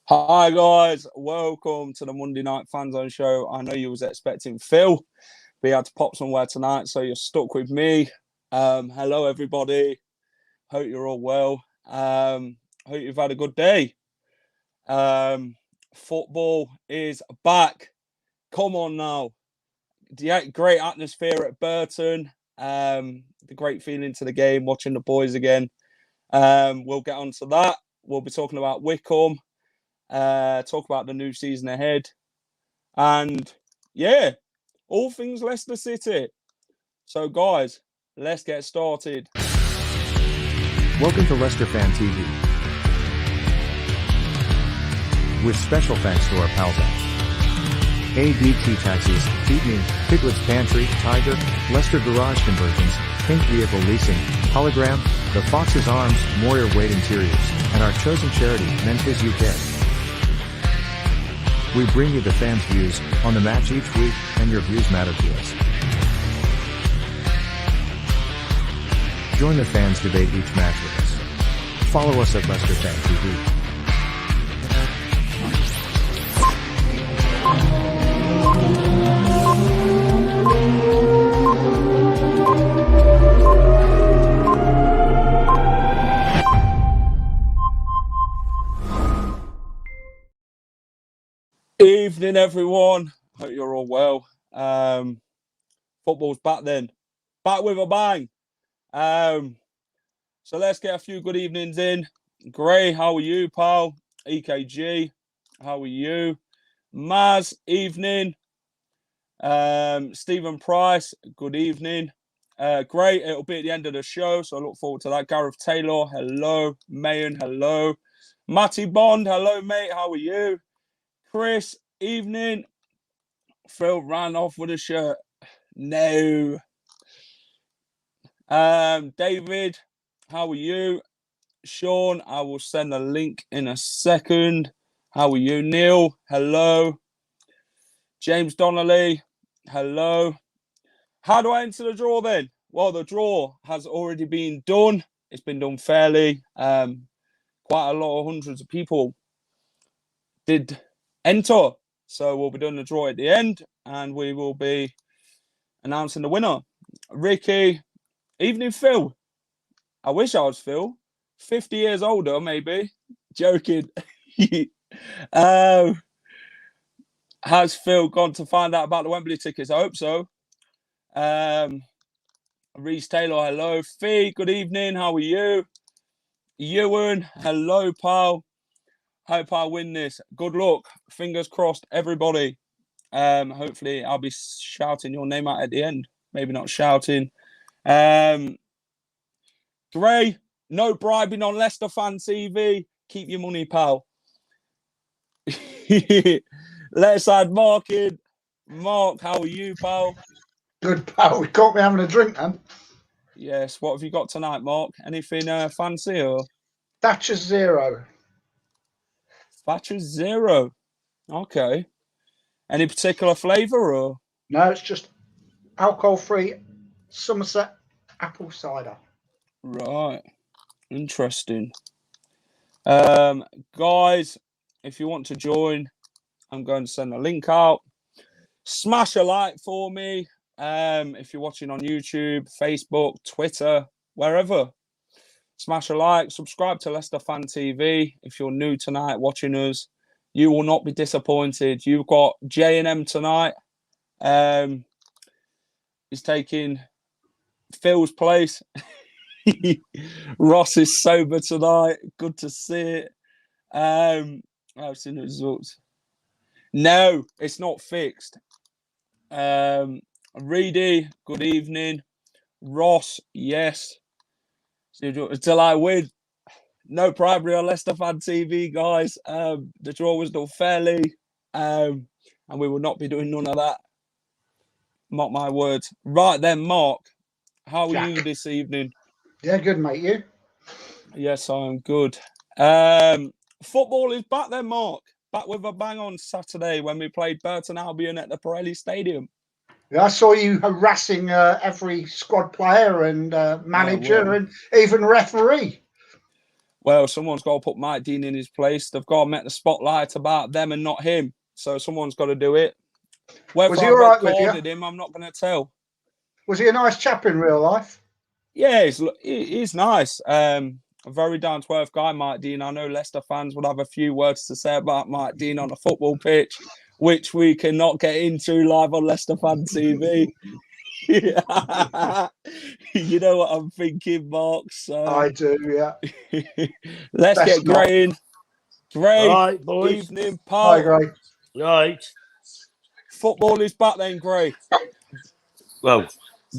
Hi guys, welcome to the Monday Night Fan Zone show. I know you was expecting Phil, but he had to pop somewhere tonight, so you're stuck with me. Hello everybody. Hope you're all well. Hope you've had a good day. Football is back. Come on now. The great atmosphere at Burton. The great feeling to the game, watching the boys again. We'll get on to that. We'll be talking about Wickham. Talk about the new season ahead, and yeah, all things Leicester City. So guys, let's get started. Welcome to Leicester Fan TV, with special thanks to our pals at ADT Taxis, Feed Me, Piglet's Pantry, Tiger, Leicester Garage Conversions, Pink Vehicle Leasing, Hologram, The Fox's Arms, Moyer Wade Interiors, and our chosen charity, Memphis UK. We bring you the fans' views on the match each week, and your views matter to us. Join the fans debate each match with us. Follow us at Leicester Fan TV. Evening, everyone. Hope you're all well. Football's back then. Back with a bang. So let's get a few good evenings in. Gray, how are you, pal? EKG, how are you? Maz, evening. Stephen Price, good evening. Great, it'll be at the end of the show, so I look forward to that. Gareth Taylor, hello. Mayan, hello. Matty Bond, hello, mate. How are you? Chris, evening. Phil ran off with a shirt. No. David, how are you? Sean, I will send a link in a second. How are you? Neil, hello. James Donnelly, hello. How do I enter the draw then? Well, the draw has already been done. It's been done fairly. Quite a lot of hundreds of people did enter. So we'll be doing the draw at the end and we will be announcing the winner. Ricky, evening Phil. I wish I was Phil. 50 years older, maybe. Joking. Has Phil gone to find out about the Wembley tickets? I hope so. Reese Taylor, hello. Fee, good evening. How are you? Ewan, hello, pal. Hope I win this. Good luck. Fingers crossed, everybody. Hopefully, I'll be shouting your name out at the end. Maybe not shouting. Gray, no bribing on Leicester Fan TV. Keep your money, pal. Let's add Mark in. Mark, how are you, pal? Good, pal. We caught me having a drink, man. Yes. What have you got tonight, Mark? Anything fancy or? Thatcher's Zero. Thatcher's Zero. Okay. Any particular flavour or? No, it's just alcohol-free Somerset apple cider. Right. Interesting. Guys, if you want to join, I'm going to send a link out. Smash a like for me. If you're watching on YouTube, Facebook, Twitter, wherever. Smash a like. Subscribe to Leicester Fan TV. If you're new tonight watching us, you will not be disappointed. You've got J&M tonight. He's taking Phil's place. Ross is sober tonight. Good to see it. I've seen the results. No, it's not fixed. Reedy, good evening. Ross, yes. Till I win. No bribery on Leicester Fan TV, guys. The draw was done fairly. And we will not be doing none of that. Mark my words. Right then, Mark. How are you this evening? Yeah, good, mate. You? Yes, I am good. Football is back then, Mark. Back with a bang on Saturday when we played Burton Albion at the Pirelli Stadium. Yeah, I saw you harassing every squad player and manager and even referee. Well, someone's got to put Mike Dean in his place. They've got to make the spotlight about them and not him. So someone's got to do it. Whether Was he I all right with you? recorded him, I'm not going to tell. Was he a nice chap in real life? Yeah, he's nice. A very down-to-earth guy, Mike Dean. I know Leicester fans would have a few words to say about Mike Dean on a football pitch, which we cannot get into live on Leicester Fan TV. You know what I'm thinking, Mark. So I do, yeah. let's Best get Gray in. Gray, Right, boys. evening, Hi, pal. Gray. Right. Football is back then, Gray. Well,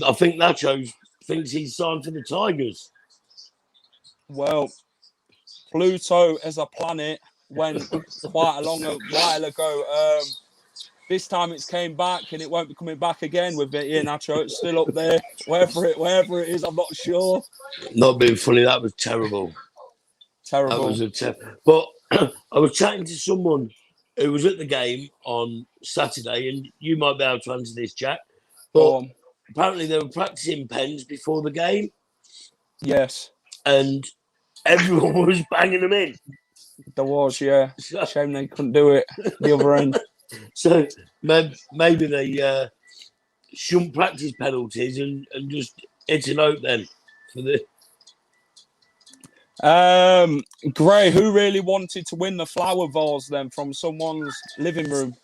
I think Nacho thinks he's signed for the Tigers. Well, Pluto as a planet went quite a long while ago. This time it's came back and it won't be coming back again with it. Yeah, Nacho, it's still up there. Wherever it is, I'm not sure. Not being funny, that was terrible. Terrible. That was but I was chatting to someone who was at the game on Saturday, and you might be able to answer this, Jack. But apparently they were practicing pens before the game. Yes. And everyone was banging them in. There was, yeah. Shame they couldn't do it the other end. So maybe they shouldn't practice penalties and just hit a note then for the. Gray, who really wanted to win the flower vase then from someone's living room?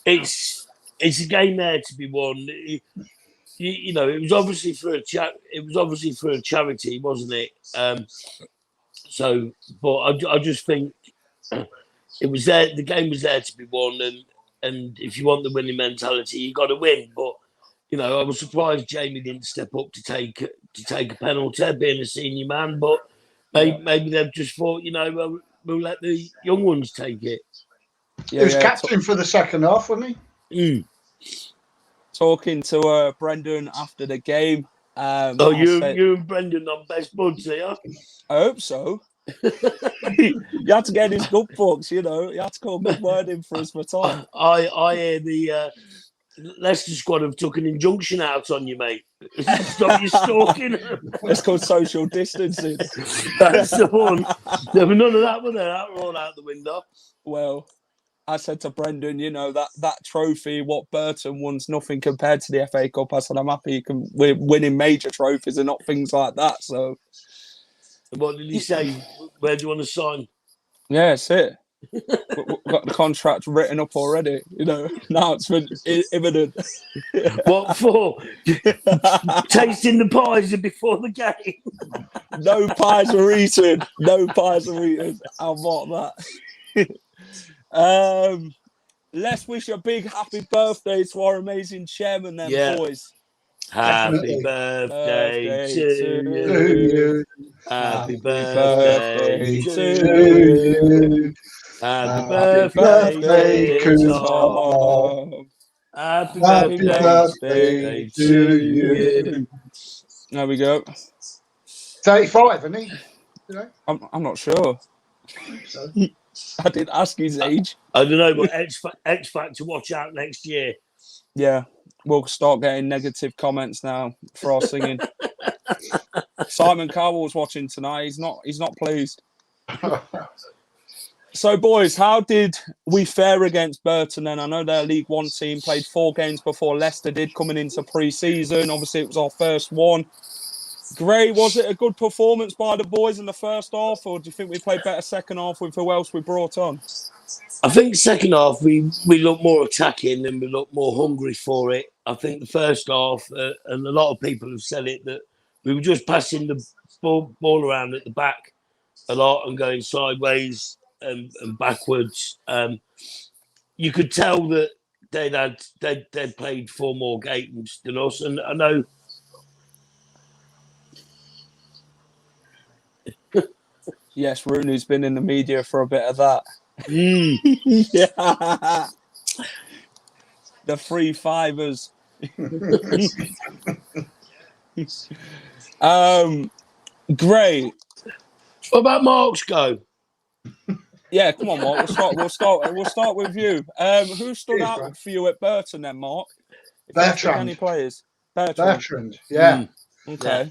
It's a game there to be won. You know, it was obviously for a charity, wasn't it? But I just think it was there. The game was there to be won, and if you want the winning mentality, you got to win. But you know, I was surprised Jamie didn't step up to take a penalty, being a senior man. But maybe they've just thought, you know, we'll let the young ones take it. Yeah, he was captain for the second half, wasn't he? Talking to Brendan after the game. You and Brendan on best buds here? I hope so. You had to get his good books, you know. You had to call a good word in for us for time. I hear the Leicester squad have took an injunction out on you, mate. Stop you stalking. It's called social distancing. That's the one. There were none of that, were there? That were all out the window. Well, I said to Brendan, you know, that trophy, what Burton won's nothing compared to the FA Cup. I said, I'm happy we're winning major trophies and not things like that. So, what did he say? Where do you want to sign? Yeah, that's it. We've got the contract written up already. You know, now it's been imminent. What for? Tasting the pies before the game. No pies were eaten. No pies were eaten. I'll mark that. Let's wish a big happy birthday to our amazing chairman then, boys. Happy birthday to you. Happy birthday to you. Happy birthday to Tom. Happy birthday to you. There we go. 35, isn't he? I'm not sure. So. I didn't ask his age. I don't know, but X Factor watch out next year. Yeah, we'll start getting negative comments now for our singing. Simon Cowell's watching tonight. He's not pleased. So, boys, how did we fare against Burton then? I know their League One team played 4 games before Leicester did coming into pre-season. Obviously, it was our first one. Gray, was it a good performance by the boys in the first half, or do you think we played better second half with who else we brought on? I think second half we looked more attacking and we looked more hungry for it. I think the first half, and a lot of people have said it, that we were just passing the ball around at the back a lot and going sideways and backwards. You could tell that they'd played 4 more games than us, and I know. Yes, Rooney's been in the media for a bit of that. Yeah. The 3 fivers. Great. What about Mark's go? Yeah, come on, Mark. We'll start with you. Who stood out for you at Burton then, Mark? Bertrand. Any players? Bertrand. Yeah. Okay.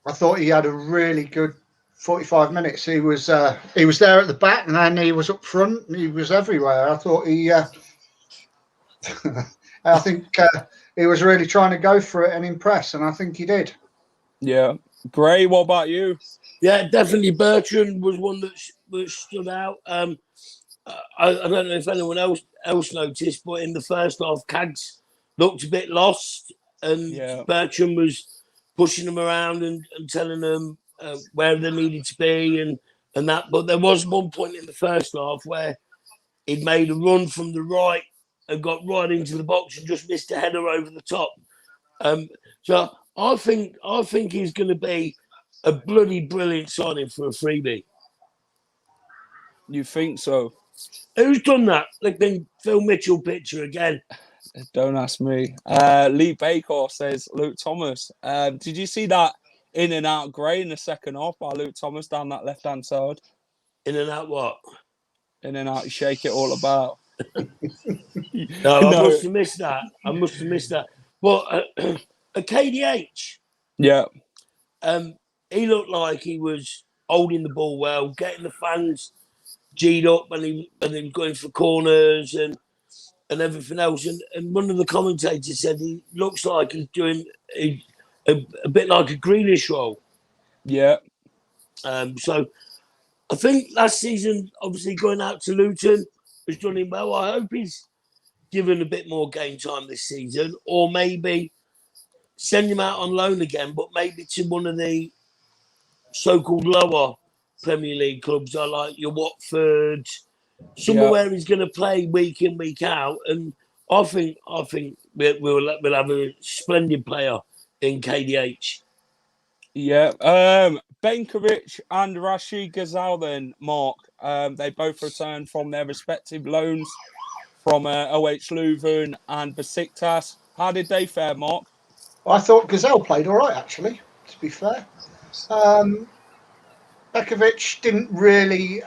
I thought he had a really good 45 minutes. He was there at the back, and then he was up front, and he was everywhere. I thought I think he was really trying to go for it and impress, and I think he did. Yeah. Gray, what about you? Yeah, definitely Burton was one that stood out. I don't know if anyone else noticed, but in the first half, Cags looked a bit lost, and Bertram was pushing them around and telling them where they needed to be and that. But there was one point in the first half where he'd made a run from the right and got right into the box and just missed a header over the top. So I think he's going to be a bloody brilliant signing for a freebie. You think so? Who's done that? Like the Phil Mitchell picture again. Don't ask me. Lee Baker says Luke Thomas. Did you see that in and out Gray in the second half by Luke Thomas down that left hand side? In and out what? In and out, you shake it all about. No, I must have missed that. But at KDH, he looked like he was holding the ball well, getting the fans G'd up, and then going for corners and everything else. And one of the commentators said he looks like he's doing a bit like a Grealish role. Yeah. So I think last season, obviously going out to Luton, was done him well. I hope he's given a bit more game time this season, or maybe send him out on loan again, but maybe to one of the so-called lower Premier League clubs, like your Watford, somewhere where he's going to play week in, week out. And I think we'll have a splendid player in KDH. Yeah. Benkovic and Rashid Ghazal then, Mark. They both returned from their respective loans from OH Leuven and Besiktas. How did they fare, Mark? I thought Ghazal played all right, actually, to be fair. Benkovic didn't really...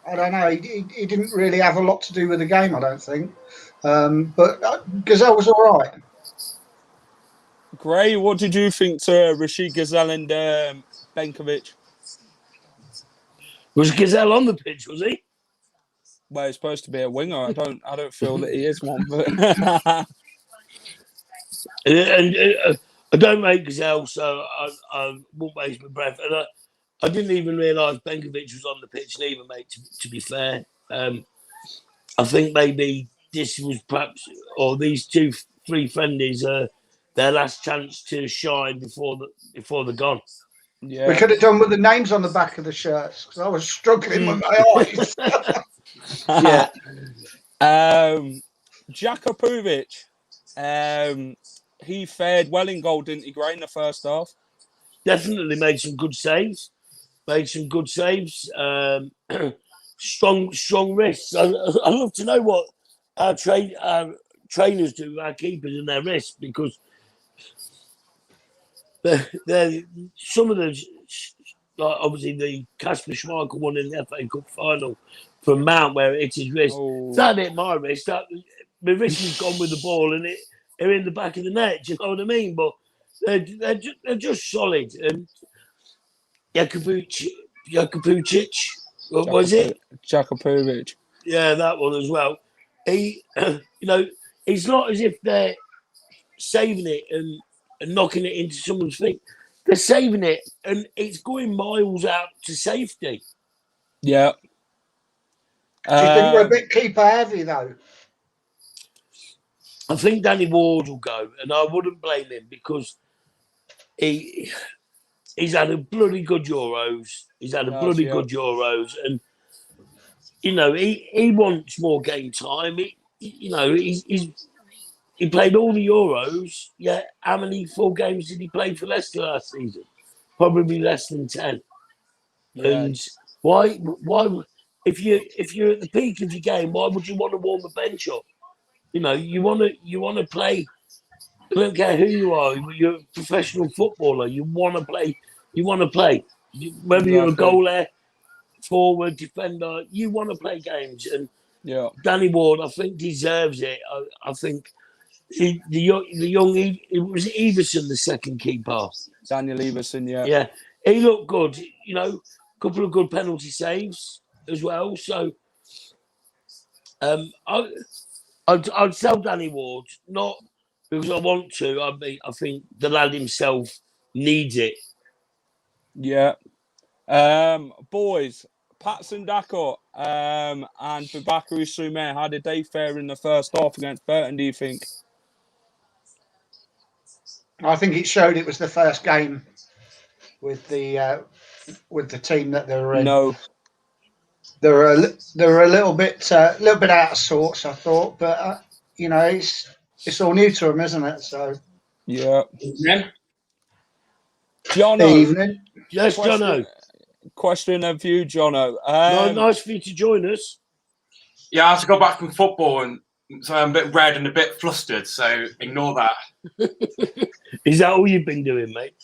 I don't know. He didn't really have a lot to do with the game, I don't think. But Ghazal was all right. Gray, what did you think to Rashid Ghazal and Benkovic? Was Ghazal on the pitch, was he? Well, he's supposed to be a winger. I don't feel that he is one. But and I don't make Ghazal, so I won't waste my breath. And I didn't even realise Benkovic was on the pitch neither, mate, to be fair. I think maybe this was perhaps, or these 2-3 friendlies their last chance to shine before they're gone. Yeah. We could have done with the names on the back of the shirts, because I was struggling with my eyes. Jakubovic, he fared well in goal, didn't he, Gray, in the first half? Definitely made some good saves. Strong wrists. I love to know what our trainers do, our keepers and their wrists, because they're some of the, like obviously the Kasper Schmeichel one in the FA Cup final from Mount where it hit his wrist. Oh. That hit my wrist. My wrist has gone with the ball and they're in the back of the net. Do you know what I mean? But they're just solid. And Jakubovic, what was it? Jakubovic. Yeah, that one as well. He, it's not as if they're saving it and knocking it into someone's feet. They're saving it and it's going miles out to safety. Yeah. Do you think we're a bit keeper heavy though? I think Danny Ward will go, and I wouldn't blame him because he's had a bloody good Euros. And he wants more game time. He played all the Euros. Yeah, how many full games did he play for Leicester last season? Probably less than 10. Yeah. And why? If you're at the peak of your game, why would you want to warm the bench up? You want to play. I don't care who you are. You're a professional footballer. You want to play. Whether you're a goalie, forward, defender, you want to play games. And Danny Ward, I think, deserves it. I think the young it was Everson, the second keeper. Daniel Everson, yeah. Yeah, he looked good. You know, a couple of good penalty saves as well. So, I'd sell Danny Ward, not because I want to. I think the lad himself needs it. Yeah. Boys, Patson Dako and Boubacar Soumaye, how did they fare in the first half against Burton, do you think? I think it showed it was the first game with the team that they were in. No. They were a little bit out of sorts, I thought, but you know, it's all new to them, isn't it? So Yeah. Evening. Jono. Evening. Yes, Jono. Question of you, Jono. Nice for you to join us. Yeah, I have to go back from football, and so I'm a bit red and a bit flustered. So ignore that. Is that all you've been doing, mate?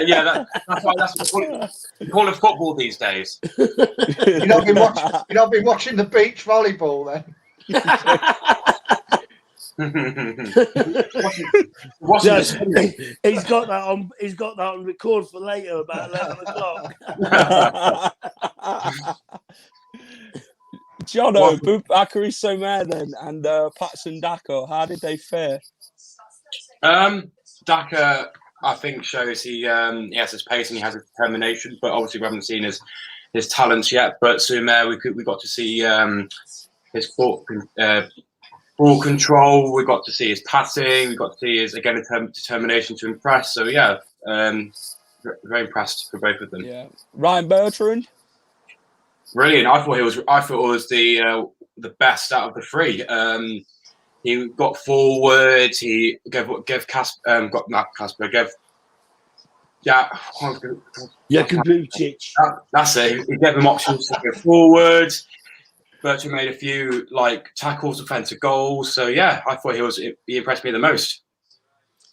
Yeah, that's what we call it football these days. You've not been watching the beach volleyball then? Yes, he's got that on. He's got that on record for later, about 11 o'clock. Jono, Boubacar Soumaye then, and Patson Dako, how did they fare? Daka, I think, shows he has his pace and he has his determination, but obviously we haven't seen his talents yet. But Soumaye, we got to see his ball control. We got to see his passing. We got to see his determination to impress. So yeah, very impressed for both of them. Yeah, Ryan Bertrand. Brilliant. I thought it was the best out of the three. He got forward. He gave Kasper. Jakubucic. That's it. He gave him options to go forward. Burton made a few tackles, offensive goals. So yeah, I thought he impressed me the most.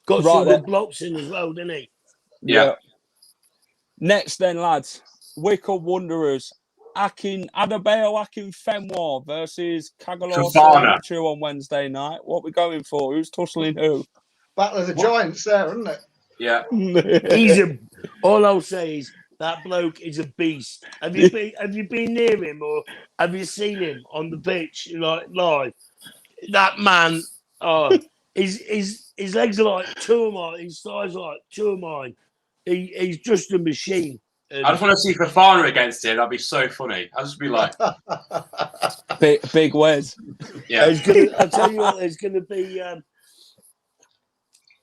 Got some good blocks in as well, didn't he? Yeah. Next then, lads, Wycombe Wanderers. Adebayo Akinfenwa versus Kagalos on Wednesday night. What we going for? Who's tussling who? Battle of the Giants there, isn't it? Yeah. All I'll say is that bloke is a beast. Have you been near him, or have you seen him on the pitch live? That man, his legs are like two of mine. His thighs are like two of mine. He's just a machine. I just want to see Fofana against him. That'd be so funny. I'll just be like, big Wes. Yeah. I'll tell you what. There's going to be.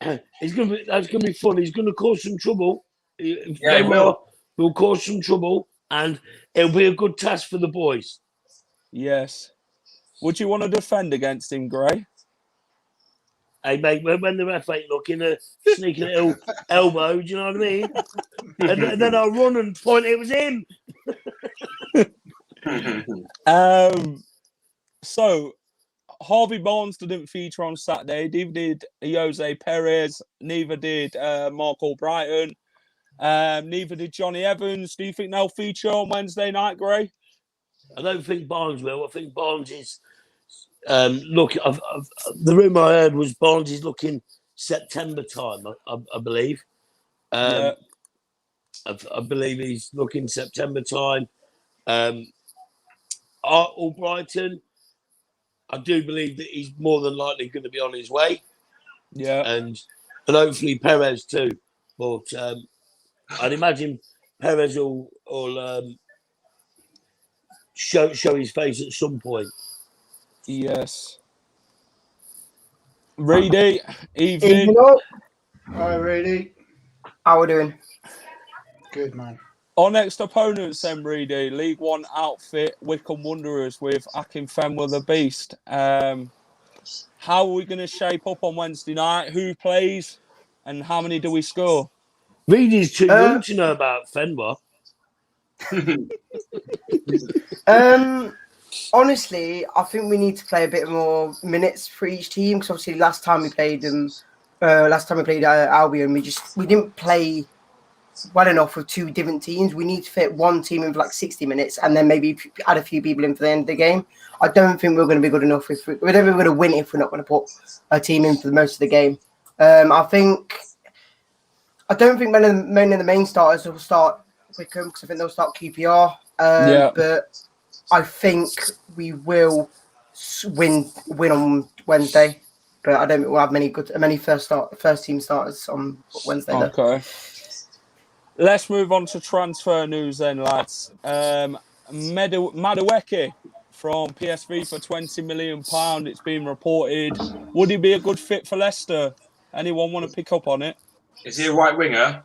That's going to be fun. He's going to cause some trouble. Yeah, he will. He'll cause some trouble, and it'll be a good task for the boys. Yes. Would you want to defend against him, Gray? Hey, mate, when the ref ain't looking, sneaking a little elbow, do you know what I mean? And then I'll run and point it was him. So, Harvey Barnes didn't feature on Saturday. Neither did Jose Perez. Neither did Mark Albrighton. Neither did Johnny Evans. Do you think they'll feature on Wednesday night, Gray? I don't think Barnes will. I think Barnes is... the rumour I heard was Barnes is looking September time, I believe. I believe he's looking September time. Albrighton, I do believe that he's more than likely going to be on his way. Yeah. And hopefully Perez too. But I'd imagine Perez will show his face at some point. Yes. Reedy, evening. Hi, Reedy. How we doing? Good, man. Our next opponents, then, Reedy, League One outfit, Wycombe Wanderers with Akinfenwa the Beast. How are we going to shape up on Wednesday night? Who plays? And how many do we score? Reedy's too young to know about Fenwa. Honestly, I think we need to play a bit more minutes for each team, because obviously last time we played Albion, we didn't play well enough with two different teams. We need to fit one team in for like 60 minutes and then maybe add a few people in for the end of the game. I don't think we're going to be good enough. We don't think we're going to win if we're not going to put a team in for the most of the game. I don't think many of the main starters will start Wickham because I think they'll start QPR. But I think we will win on Wednesday. But I don't think we'll have many first team starters on Wednesday. Okay. Let's move on to transfer news then, lads. Madueke from PSV for £20 million. It's been reported. Would he be a good fit for Leicester? Anyone want to pick up on it? Is he a right winger?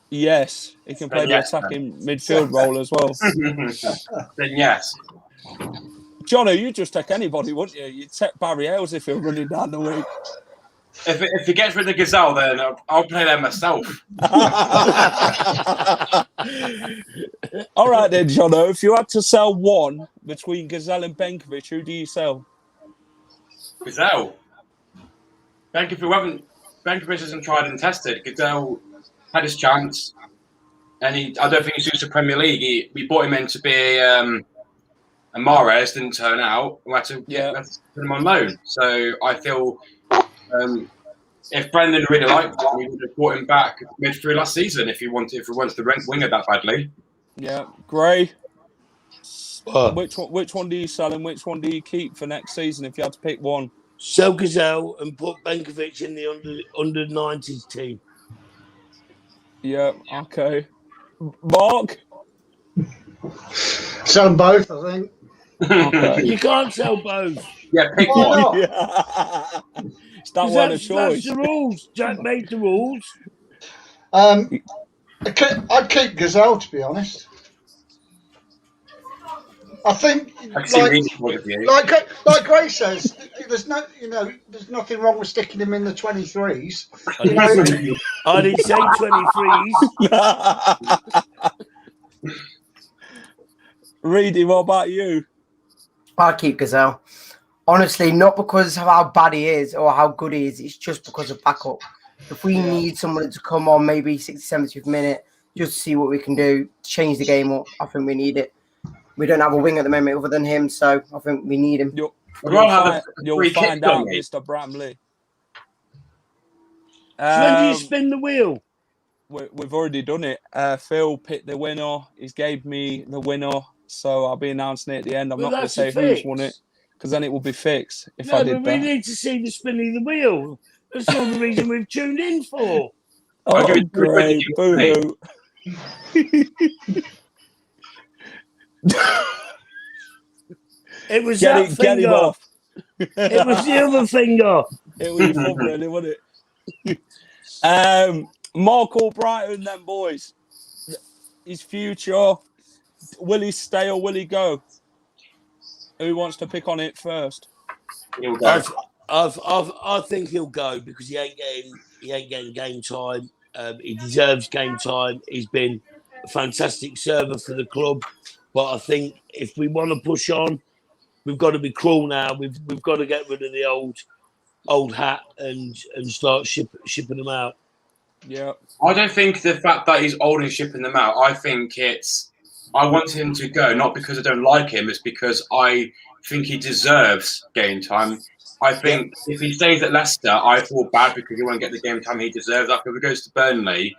Yes, he can play the attacking midfield role as well. Then yes. Jono, you just take anybody, wouldn't you? You'd take Barry Hales if you're running down the wing. If he gets rid of Gazelle, then I'll play there myself. All right then, Jono. If you had to sell one between Gazelle and Benkovic, who do you sell? Gazelle. Benkovic isn't tried and tested. Gazelle had his chance, and I don't think he's used to Premier League. We brought him in to be and Mahrez didn't turn out. We had to put him on loan. So I feel if Brendan really liked him, we would have brought him back midfield last season if we wanted to rank winger that badly. Yeah, Gray. Which one do you sell and which one do you keep for next season if you had to pick one? Sell Gazelle and put Benkovic in the under 90s team. Yeah, okay. Mark? Sell them both, I think. Okay. You can't sell both. Yeah, pick one. It's that one of choice. That's the rules. Jack made the rules. I'd keep Gazelle, to be honest. I think, like Gray says, there's nothing wrong with sticking him in the 23s. I didn't say 23s. Reedy, what about you? I'll keep Gazelle. Honestly, not because of how bad he is or how good he is. It's just because of backup. If we need someone to come on maybe 60th, 70th minute, just to see what we can do, change the game up, I think we need it. We don't have a wing at the moment other than him, so I think we need him. You'll find out, Mr. Bramley. So when do you spin the wheel? We've already done it. Phil picked the winner. He's gave me the winner, so I'll be announcing it at the end. I'm not going to say who's won it, because then it will be fixed if I did that. We need to see the spinning the wheel. That's all the reason we've tuned in for. Oh, great. Boo-hoo. It was that finger. Get him off. It was the other finger. It was fun, really, wasn't it? Mark Albrighton, then, boys. His future. Will he stay or will he go? Who wants to pick on it first? He'll go. I think he'll go because he ain't getting game time. He deserves game time. He's been a fantastic server for the club. But I think if we want to push on, we've got to be cruel now. We've got to get rid of the old hat and start shipping them out. Yeah. I don't think the fact that he's old and shipping them out. I think I want him to go, not because I don't like him. It's because I think he deserves game time. I think if he stays at Leicester, I feel bad because he won't get the game time he deserves. Like if he goes to Burnley,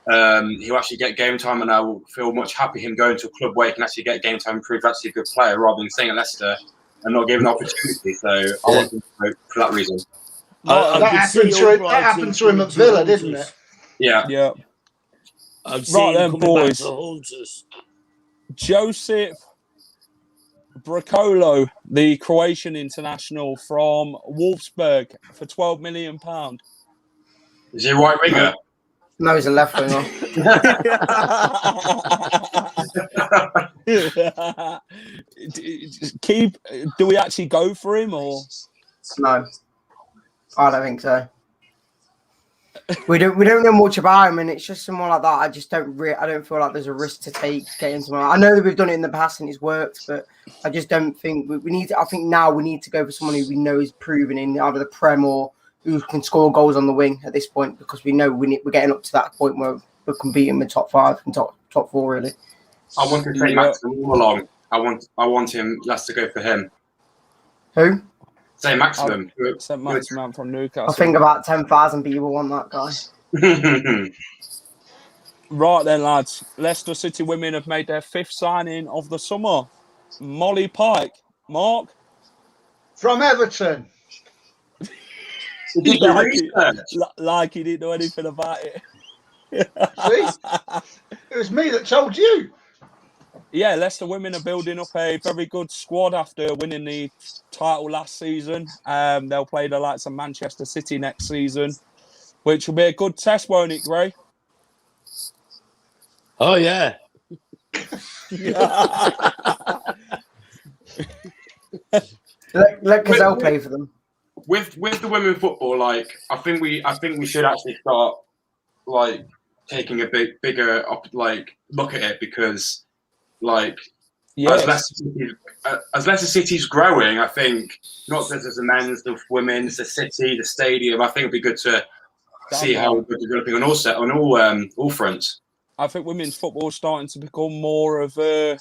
he'll actually get game time, and I will feel much happy him going to a club where he can actually get game time and prove actually a good player rather than staying at Leicester and not given an opportunity. So I want him to go for that reason. That happened to him at Villa, didn't it? Yeah. Yeah. Right then, boys. Josip Bracolo, the Croatian international from Wolfsburg for £12 million. Is he a right winger? No, he's a left winger. Do we actually go for him or? No, I don't think so. We don't know much about him, and it's just someone like that. I just don't feel like there's a risk to take getting someone. I know that we've done it in the past and it's worked, but I just don't think we need to. I think now we need to go for someone who we know is proven in either the Prem or who can score goals on the wing at this point, because we know we're getting up to that point where we're competing with top 5 and top 4 really. I want to say Maximum all along. I want him. Let's to go for him. Who? Say Maximum. Sent Maximum from Newcastle. I think about 10,000 people want that guy. Right then, lads. Leicester City women have made their 5th signing of the summer. Molly Pike. Mark? From Everton. Like he didn't know anything about it. See? It was me that told you. Yeah, Leicester women are building up a very good squad after winning the title last season. They'll play the likes of Manchester City next season, which will be a good test, won't it, Gray? Oh, yeah. Let Gazelle play for them. With the women football, like I think we should actually start like taking a bigger look at it, because like as Leicester City's growing, I think not just as the men's, the women's, the city, the stadium. I think it'd be good to see how we're developing on all fronts. I think women's football is starting to become more of a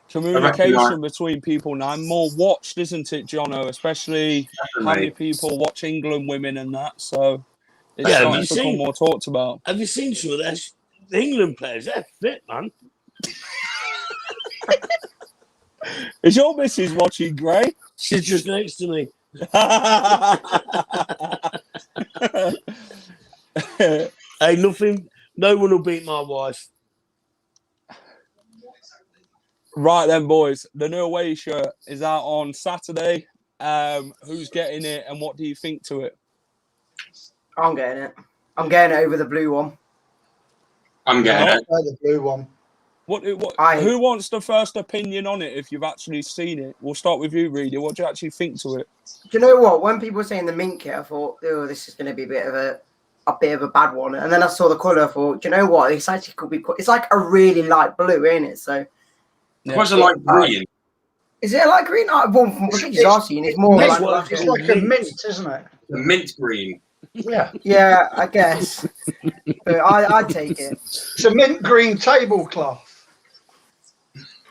communication between people now, and more watched, isn't it, Jono? Especially how many people watch England women and that. So it's starting to become more talked about. Have you seen some of the England players? They're fit, man. Is your missus watching, Gray? She's just next to me. Hey, nothing. No one will beat my wife. Right then, boys. The new away shirt is out on Saturday. Who's getting it, and what do you think to it? I'm getting it. I'm getting it over the blue one. I'm getting it. The blue one. Who wants the first opinion on it if you've actually seen it? We'll start with you, Reedy. What do you actually think to it? Do you know what? When people were saying the mint kit, I thought, oh, this is going to be a bit of a bad one. And then I saw the colour, I thought, do you know what? This actually could be. It's like a really light blue, ain't it? So. What's a light green? Is it a light green? From pictures I've seen, it's more like it's like a mint, isn't it? A mint green. Yeah. Yeah, I guess. But I'd take it. It's a mint green tablecloth.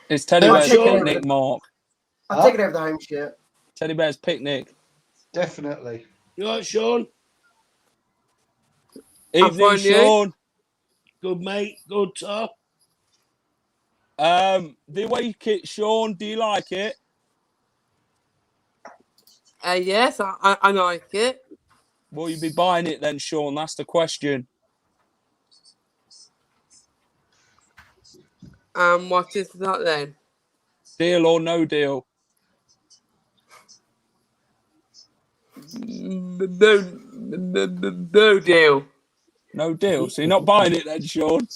It's Teddy Bear's picnic, Mark. I'll take it over the home shirt. Teddy Bear's picnic. Definitely. You all right, Sean? Evening, Sean. Good, mate. Good, sir. The away kit, Sean, do you like it? Yes, I like it. Will you be buying it then, Sean? That's the question. What is that then? Deal or no deal? No deal. No deal. So you're not buying it then, Sean?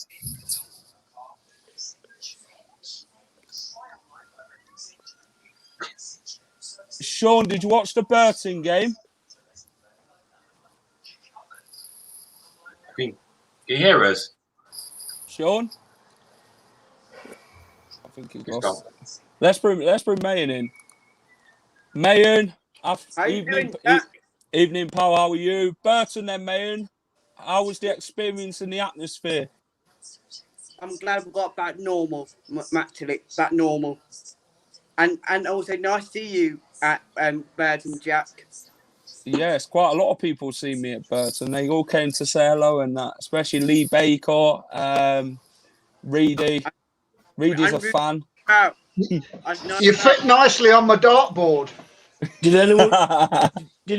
Sean, did you watch the Burton game? Can you hear us? Sean? I think he's lost. Let's bring Mayan in. Mayan, evening, pal. How are you? Burton then, Mayan. How was the experience and the atmosphere? I'm glad we got back normal, actually, back normal. And also nice to see you at Burton, Jack. Yes, quite a lot of people see me at Burton. They all came to say hello and that, especially Lee Baker, Reedy. Reedy's a fan. You fit nicely on my dartboard. Did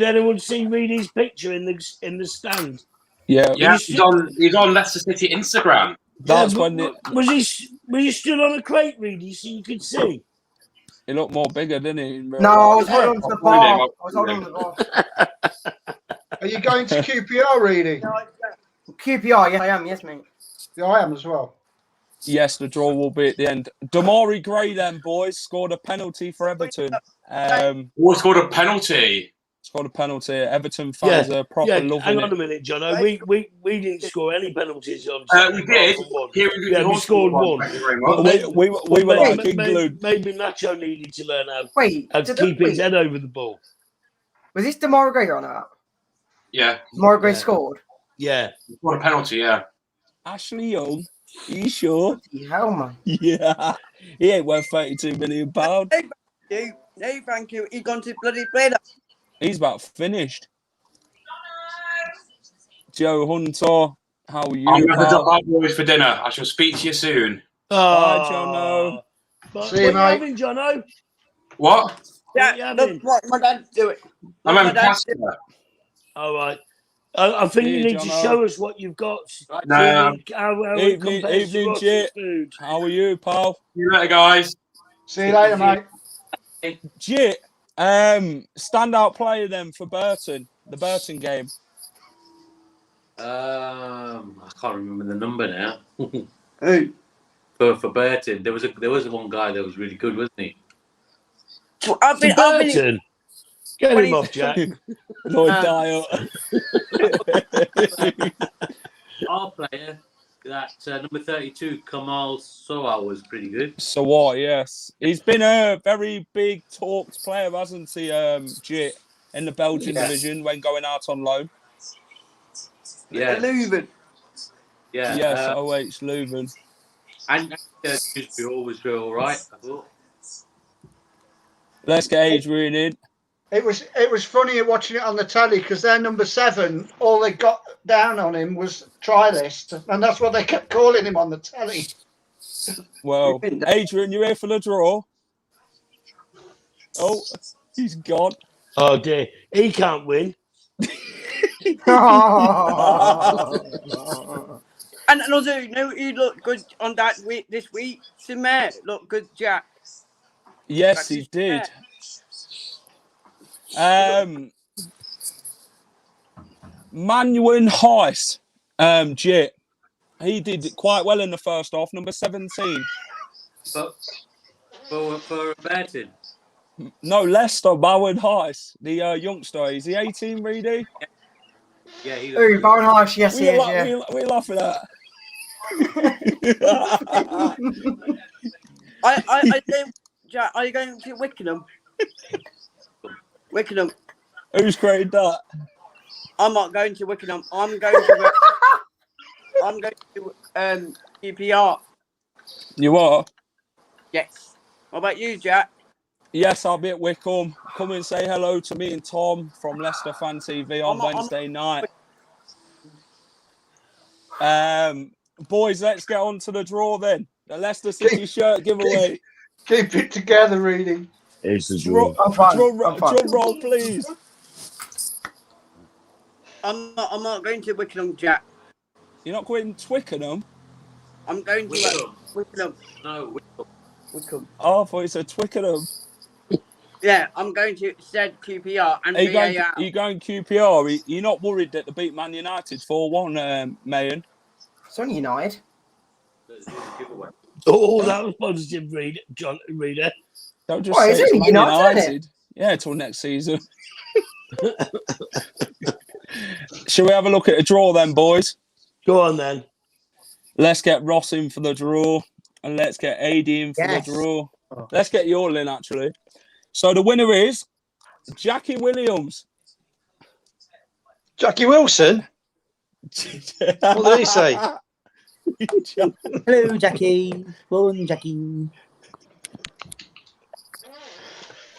anyone see Reedy's picture in the stand? Yeah, he's on Leicester City Instagram. That's when was he stood on a crate, Reedy, so you could see? He looked more bigger, didn't he? No, I was holding on to the bar. I was holding on to the bar. Are you going to QPR, Reedy? QPR, yes, I am. Yes, mate. Yeah, I am as well. Yes, the draw will be at the end. Damari Gray then, boys, scored a penalty for Everton. Scored a penalty? Scored a penalty. Everton fans are proper loving hang on it. a minute, John. We didn't score any penalties on. We did. We scored one. We were like England. Maybe Nacho needed to learn how to keep his head over the ball. Was this Damari Gray on that? Yeah. Damari Gray scored? Yeah. What a penalty, yeah. Ashley Young. Are you sure? Bloody hell, man. Yeah. He ain't worth £32 million. No, thank you. He's gone to bloody bed. He's about finished. Joe Hunter, how are you, I'm going to pal? drop out, boys, for dinner. I shall speak to you soon. Bye, Jono. See you, What mate. having, Jono? What? Yeah, you look having? what my dad do it. I'm Look, having my dad pasta. do it. All right. I think you Here, need to Jono. show us what you've got. No. How it compares to Evening, Ross's Jit. food. How are you, pal? See you later, guys. See you later, mate. Jit, standout player then for Burton, the Burton game. I can't remember the number now. Who? For Burton, there was one guy that was really good, wasn't he? I've been Burton. Get him 20 off, Jack. Lloyd Dyer. Our player, that number 32, Kamal Soa, was pretty good. So what? Yes, he's been a very big talked player, hasn't he? Jit in the Belgian division when going out on loan. Yeah, Leuven. yeah. Yes, OH Leuven. And Dewsbury was all right, I thought. Let's get Adrian in. It was funny watching it on the telly because their number 7, all they got down on him was try list, and that's what they kept calling him on the telly. Well, Adrian, you here for the draw? Oh, he's gone. Oh, dear. He can't win. And also, you look good on that week this week. Simer look good, Jack. Yes, he did. Manuel Heiss, Jit. He did quite well in the first half, number 17. But for Burton, No, Leicester, Bowen Heiss, the youngster. Is he 18, Reedy? yeah, he Ooh, Bowen Harsh, yes, he is, yeah. We laugh at that. I think, Jack, are you going to Wickenham? Wickenham. Who's created that? I'm not going to Wickenham. I'm going to QPR. You are? Yes. What about you, Jack? Yes, I'll be at Wickham. Come and say hello to me and Tom from Leicester Fan TV on Wednesday night. Boys, let's get on to the draw then. The Leicester City shirt giveaway. Keep it together, Reedy. It's the draw. Drum roll, please. I'm not going to Wickenham, Jack. You're not going to Twickenham? I'm going to Wickenham. No, Wickham. Oh, I thought you said Twickenham. Yeah, I'm going to said QPR and Are you VAR. going QPR? You're not worried that they beat Man United 4-1, Mayan? It's only United. Oh, that was positive, Reader. Don't just What, say is it's it Man United, United. Yeah, till next season. Shall we have a look at a draw then, boys? Go on then. Let's get Ross in for the draw, and let's get AD in for the draw. Let's get you all in, actually. So the winner is Jackie Williams. Jackie Wilson? What did he say? Hello, Jackie. Well done, Jackie.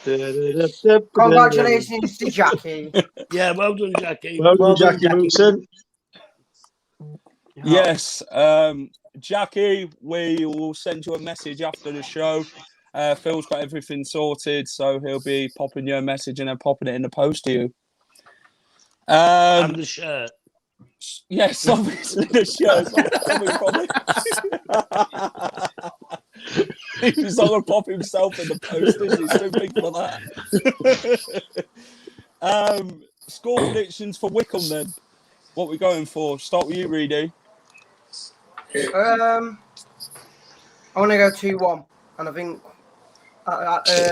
Congratulations to Jackie. Yeah, well done, Jackie. Well done, Jackie Wilson. Yes, Jackie, we will send you a message after the show. Phil's got everything sorted, so he'll be popping you a message and then popping it in the post to you. And the shirt. Yes, obviously the shirt's coming from it. He's not going to pop himself in the post, is he? He's too big for that. Score predictions for Wickham then. What are we going for? Start with you, Reedy. I want to go 2-1, and I think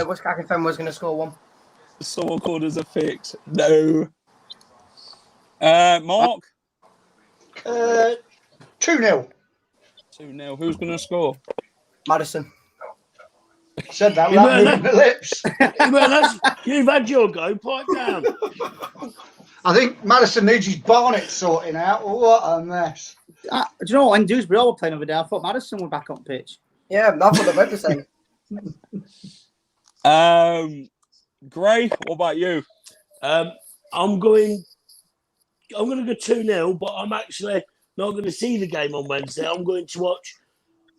West Fen was going to score 1. Someone called us a fix. No. Mark? 2-0. 2-0. Who's going to score? Madison. Said that without moving the lips. You've had your go. Pipe down. I think Madison needs his bonnet sorting out. What a mess. Do you know what? When Dewsbury were playing over there, I thought Madison were back on pitch. Yeah, that's what they're both the same. Gray, what about you? I'm going to go 2-0, but I'm actually not going to see the game on Wednesday. I'm going to watch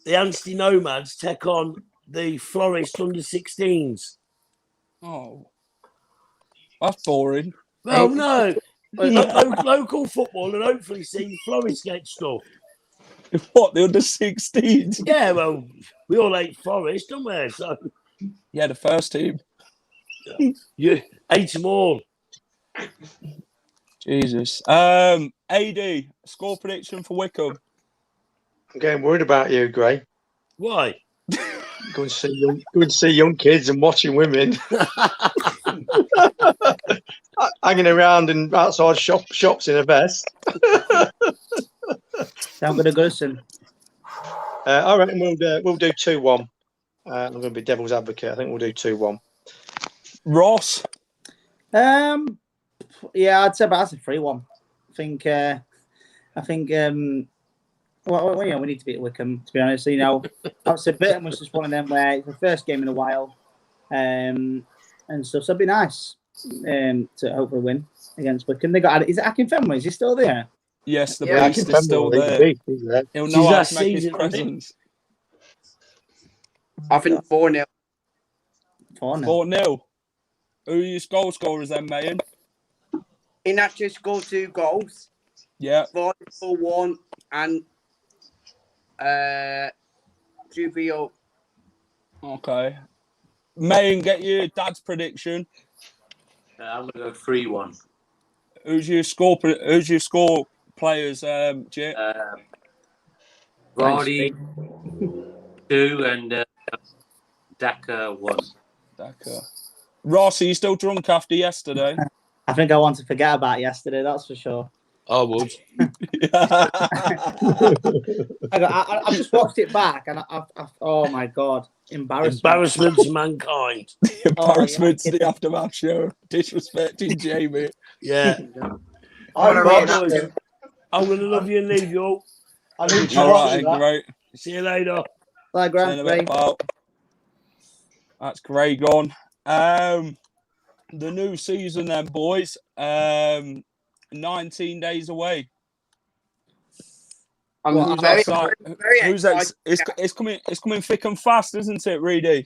the Anstey Nomads take on the Florist under-16s. Oh, that's boring. Well, no. Local football and hopefully see Florist get stuff. What, the under-16s? Yeah, well, we all hate Forest, don't we? So, yeah, the first team. You hate them all. Jesus. AD, score prediction for Wickham. I'm getting worried about you, Gray. Why? Going to see young kids and watching women hanging around and outside shops in a vest. Sound good, Augustin. All right, we'll do 2-1. I'm going to be devil's advocate. I think we'll do 2-1. Ross. Yeah, I'd say that's a 3-1. I think. Well, we need to beat Wickham, to be honest. You know, obviously Burton was just one of them where it's the first game in a while, and stuff. So it'd be nice to hopefully win against Wickham. They got. Is it Akinfenwa? Is he still there? Yes, the beast is still there. He'll know how to make his presence. I think 4-0. 4-0. Who are your goal scorers then, Mayan? Inacho scored 2 goals. Yeah. 4-1 and Juvio. Okay. Mayan, get your dad's prediction. I'm going to go 3-1. Who's your score players, Jit? Vardy 2 and Daka 1. Daka. Ross, are you still drunk after yesterday? I think I want to forget about yesterday, that's for sure. I would. I just watched it back and I oh my God, embarrassment to mankind. Embarrassment to the aftermath show. Disrespecting Jamie. Yeah. I'm going to love you and leave you all. All right, great. See you later. Bye, Grant. That's Gray gone. The new season then, boys. 19 days away. It's coming thick and fast, isn't it, Reedy?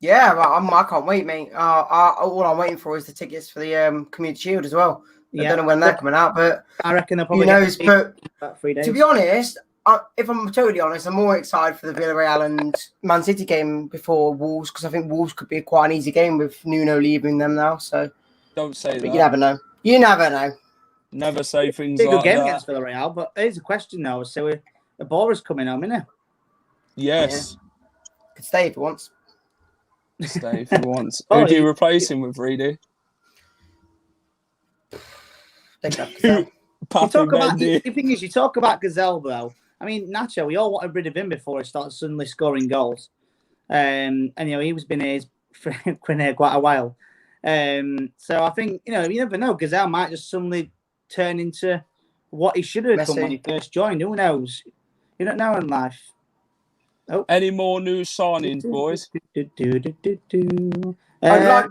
Yeah, I can't wait, mate. All I'm waiting for is the tickets for the Community Shield as well. I don't know when they're coming out, but I reckon they'll probably about 3 days. To be honest, if I'm totally honest, I'm more excited for the Villarreal and Man City game before Wolves, because I think Wolves could be quite an easy game with Nuno leaving them now. So don't say that. You never know. You never know. Never say things like that. Big game that. against Villarreal, but here's a question now. So the Bora's coming home, isn't it? Yes. Yeah. Could stay if he wants. Stay if he wants. Who do you replace him with, Reedy? Think that. The thing is, you talk about Gazelle, though. I mean, Nacho, we all wanted rid of him before he started suddenly scoring goals. And he's been here for quite a while. So I think, you never know. Gazelle might just suddenly turn into what he should have become when he first joined. Who knows? You don't know in life. Oh. Any more new signings, boys? I'd like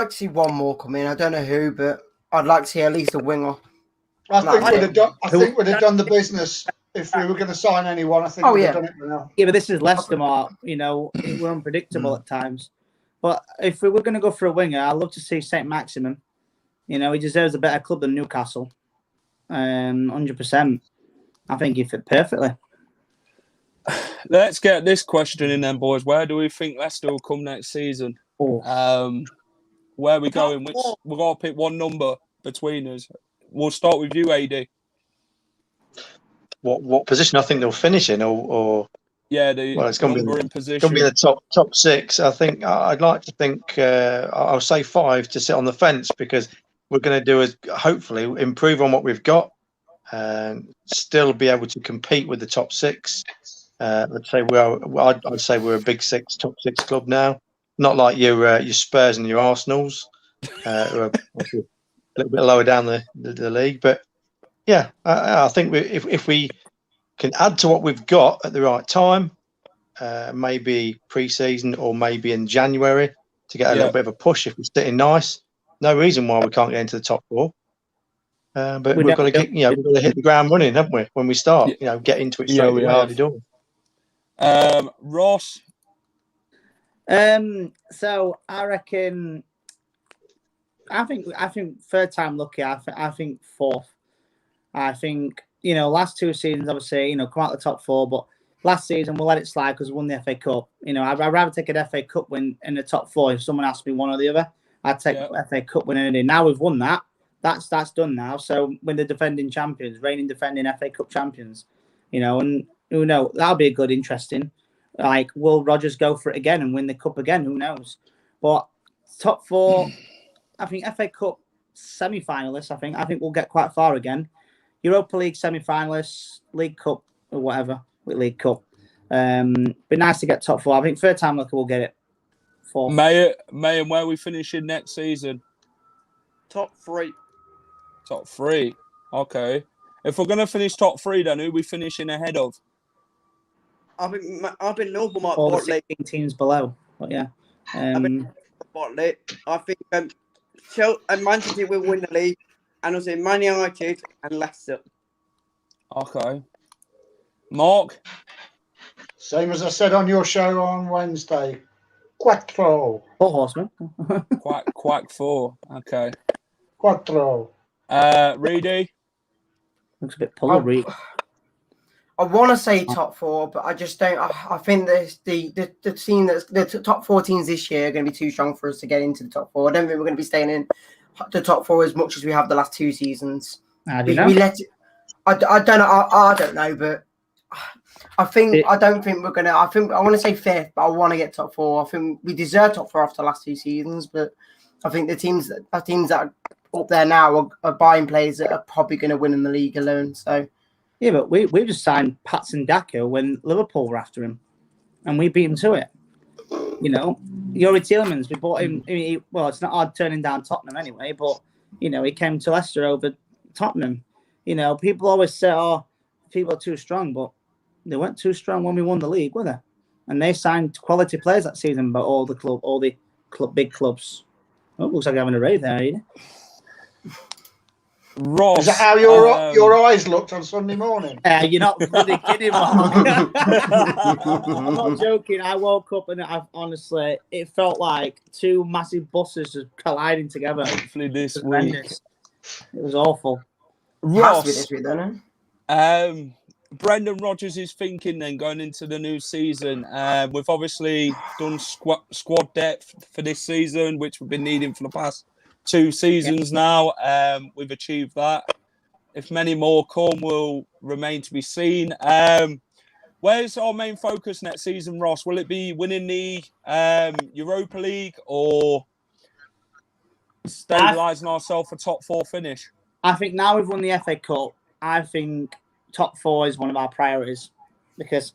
to see one more come in. I don't know who, but I'd like to see at least a winger. I think we'd have done the business if we were going to sign anyone. I think we'd have done it by now. Yeah, but this is Leicester, Mark. We're unpredictable at times. But if we were going to go for a winger, I'd love to see St. Maximin. He deserves a better club than Newcastle. 100%. I think he fit perfectly. Let's get this question in then, boys. Where do we think Leicester will come next season? Where are we going? We've got to pick one number between us. We'll start with you, AD. What position I think they'll finish in, or yeah, it's going to be in position. Going to be the top 6. I think I'd like to think I'll say 5 to sit on the fence, because we're going to do is hopefully improve on what we've got and still be able to compete with the top 6. Let's say I'd say we're a big top 6 club now, not like your Spurs and your Arsenals, who are a little bit lower down the league. But Yeah, I think if we can add to what we've got at the right time, maybe pre-season or maybe in January to get a little bit of a push if we're sitting nice. No reason why we can't get into the top 4. But we've got to get, we've got to hit the ground running, haven't we? When we start, get into it straight away early doors. Ross. So I reckon. I think third time lucky. I think fourth. I think last 2 seasons, obviously, come out the top 4, but last season we'll let it slide because we won the FA Cup. I'd rather take an FA Cup win in the top 4. If someone asked me one or the other, I'd take FA Cup win any day. Now we've won that. That's done now. So when the defending champions, reigning defending FA Cup champions, and who knows, that'll be a good, interesting. Like, will Rodgers go for it again and win the cup again? Who knows? But top 4, I think FA Cup semi-finalists. I think we'll get quite far again. Europa League semi-finalists, League Cup or whatever with League Cup. Be nice to get top 4. I think third time lucky we'll get it. 4. May and where we finishing next season? Top 3. Top 3. Okay. If we're gonna finish top 3, then who are we finishing ahead of? I think Liverpool might all the bottle it. 16 teams below. But yeah. I think bottle it. I think Man City will win the league, and also Man United and Leicester. Okay. Mark? Same as I said on your show on Wednesday. Quattro. 4 horsemen. Quack 4. Okay. Quattro. Reedy? Looks a bit pulled, Reed. I want to say top 4, but I just don't. I think the team the top 4 teams this year are going to be too strong for us to get into the top 4. I don't think we're going to be staying in the top 4 as much as we have the last 2 seasons. We let it. I don't know. I don't know, but I don't think we're gonna. I want to say 5th, but I want to get top 4. I think we deserve top 4 after the last 2 seasons, but I think the teams that are up there now are buying players that are probably going to win in the league alone. So. Yeah, but we just signed Patson Daka when Liverpool were after him, and we beat him to it. Yuri Tielemans, we bought him. Well, it's not hard turning down Tottenham anyway, but he came to Leicester over Tottenham. People always say, "Oh, people are too strong," but they weren't too strong when we won the league, were they? And they signed quality players that season, but all the big clubs. Oh, looks like I'm having a rave there, Ross, is that how your eyes looked on Sunday morning? You're not bloody kidding, Mark. I'm not joking. I woke up and honestly, it felt like 2 massive buses just colliding together. Hopefully this week. It was awful. Ross, Brendan Rodgers is thinking then going into the new season. We've obviously done squad depth for this season, which we've been needing for the past 2 seasons now. We've achieved that. If many more come, will remain to be seen. Where's our main focus next season, Ross? Will it be winning the Europa League or stabilising ourselves for top 4 finish? I think now we've won the FA Cup, I think top 4 is one of our priorities because,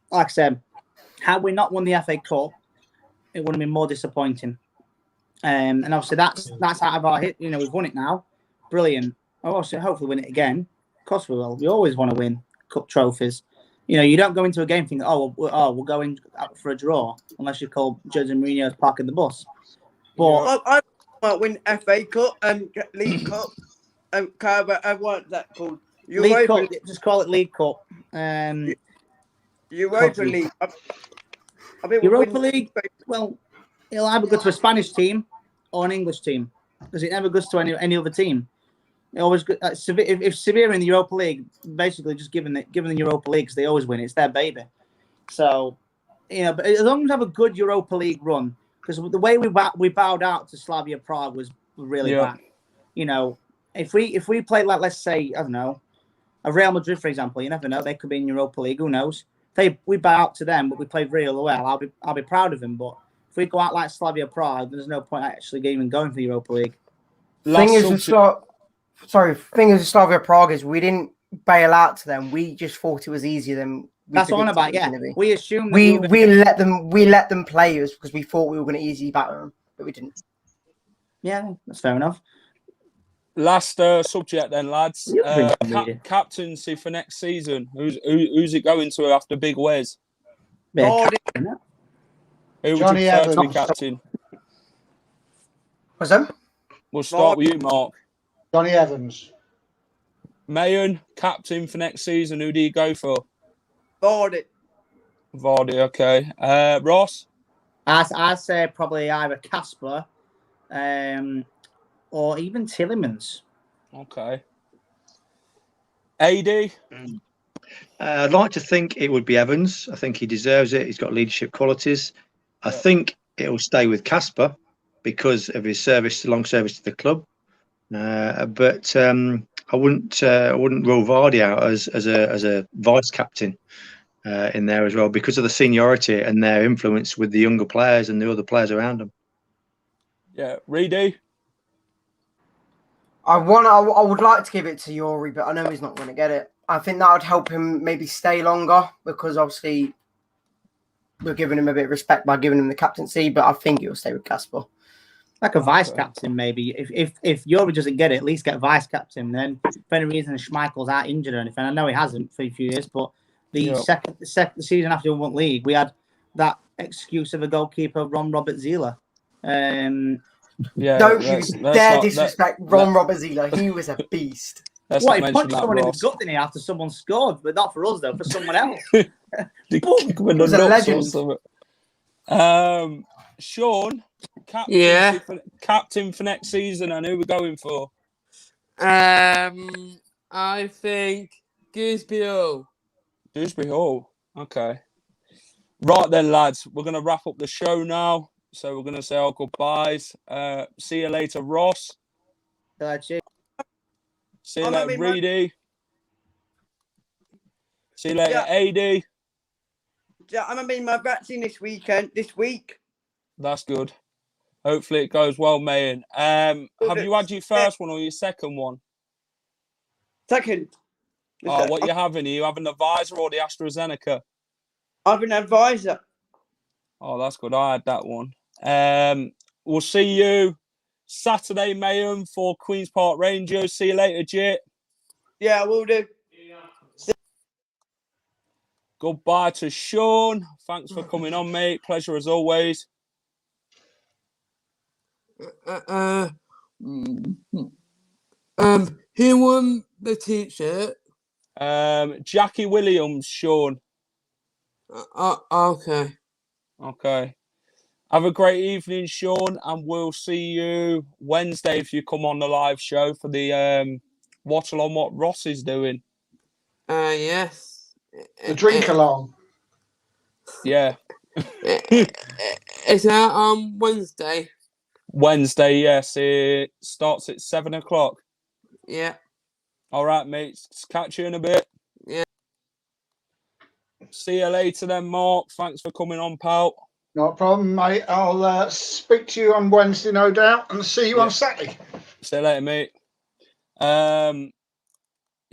like I said, had we not won the FA Cup, it would have been more disappointing. And obviously that's out of our hit. We've won it now. Brilliant. Hopefully win it again. Of course we will. We always want to win cup trophies. You don't go into a game thinking, we're going out for a draw unless you call Jose Mourinho's parking the bus. But I might win FA Cup and League Cup and what's that called? League Cup. Just call it League Cup. Europa League. Europa League. Well, it'll either go to a Spanish team or an English team because it never goes to any other team. It always if Sevilla in the Europa League, basically just given the Europa League because they always win. It's their baby. So but as long as we have a good Europa League run, because the way we bowed out to Slavia Prague was really bad. If we played like, let's say, I don't know, a Real Madrid, for example, you never know, they could be in Europa League. Who knows? We bow out to them, but we played really well. I'll be proud of them, but. If we go out like Slavia Prague, there's no point actually even going for the Europa League. Thing is with Slavia Prague is we didn't bail out to them. We just thought it was easier than. That's what I'm about. Yeah, we assumed we let them play us because we thought we were going to easily batter them, but we didn't. Yeah, that's fair enough. Last subject then, lads. Captaincy for next season. Who's it going to after Big Wes? Who would you Johnny prefer to be Evans. captain? What's that? We'll start with you, Mark. Johnny Evans. Mayon, captain for next season. Who do you go for? Vardy. Vardy, okay. Ross? I'd say probably either Casper or even Tillemans. Okay. AD? I'd like to think it would be Evans. I think he deserves it. He's got leadership qualities. I think it will stay with Casper because of his long service to the club. But I wouldn't rule Vardy out as a vice captain in there as well because of the seniority and their influence with the younger players and the other players around them. Yeah, Reedy? I would like to give it to Yuri, but I know he's not going to get it. I think that would help him maybe stay longer because obviously we're giving him a bit of respect by giving him the captaincy, but I think he'll stay with Casper. Like a vice captain, maybe. If Yuri doesn't get it, at least get vice captain. Then, for any reason, Schmeichel's out injured or anything. I know he hasn't for a few years, but the second season after we won league, we had that excuse of a goalkeeper, Ron Robert Zieler. Don't you dare disrespect Ron Robert Zieler. He was a beast. What, he punched someone in the gut, didn't he, after someone scored? But not for us, though, for someone else. He was a legend. Sean, captain for next season, and who we're going for? I think Gooseberry Hall. Gooseberry Hall. Okay. Right then, lads, we're going to wrap up the show now. So we're going to say our goodbyes. See you later, Ross. See you later, Reedy. See you later, AD. Yeah, I'm having my vaccine this week. That's good. Hopefully it goes well, Mayan. Have you had your first one or your second one? Second. Oh, what you having? Are you having the Pfizer or the AstraZeneca? I have an advisor. Oh, that's good. I had that one. We'll see you Saturday, Mayan, for Queen's Park Rangers. See you later, Jit. Yeah, I will do. Goodbye to Sean. Thanks for coming on, mate. Pleasure as always. Who won the t-shirt? Jackie Williams, Sean. Okay. Okay. Have a great evening, Sean, and we'll see you Wednesday if you come on the live show for the wattle on what Ross is doing. Yes. The drink along. Yeah. Is that on Wednesday? Wednesday, yes. It starts at 7:00. Yeah. All right, mates. Catch you in a bit. Yeah. See you later then, Mark. Thanks for coming on, pal. No problem, mate. I'll speak to you on Wednesday, no doubt, and see you on Saturday. See you later, mate.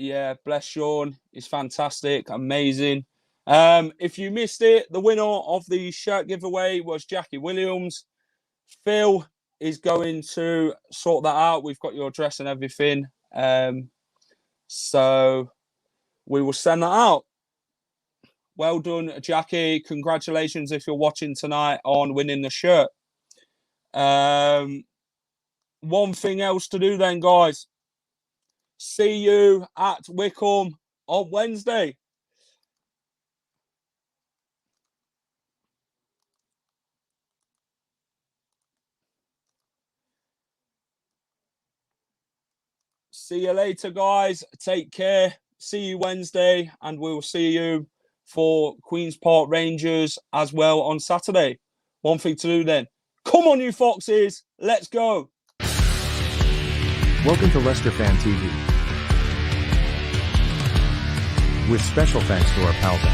Yeah, bless Sean. He's fantastic, amazing. If you missed it, the winner of the shirt giveaway was Jackie Williams. Phil is going to sort that out. We've got your address and everything. So we will send that out. Well done, Jackie. Congratulations if you're watching tonight on winning the shirt. One thing else to do then, guys. See you at Wickham on Wednesday. See you later, guys. Take care. See you Wednesday, and we'll see you for Queen's Park Rangers as well on Saturday. One thing to do then. Come on, you Foxes. Let's go. Welcome to Leicester Fan TV. With special thanks to our pals at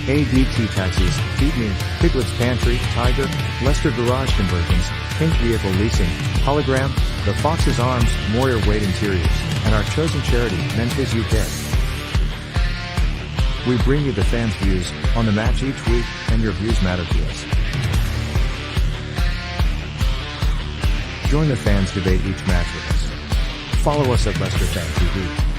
ADT Taxis, Feedme, Piglet's Pantry, Tiger, Leicester Garage Conversions, Pink Vehicle Leasing, Hologram, The Fox's Arms, Moyer Wade Interiors, and our chosen charity, Memphis UK. We bring you the fans' views on the match each week, and your views matter to us. Join the fans' debate each match with us. Follow us at Leicester Fan TV.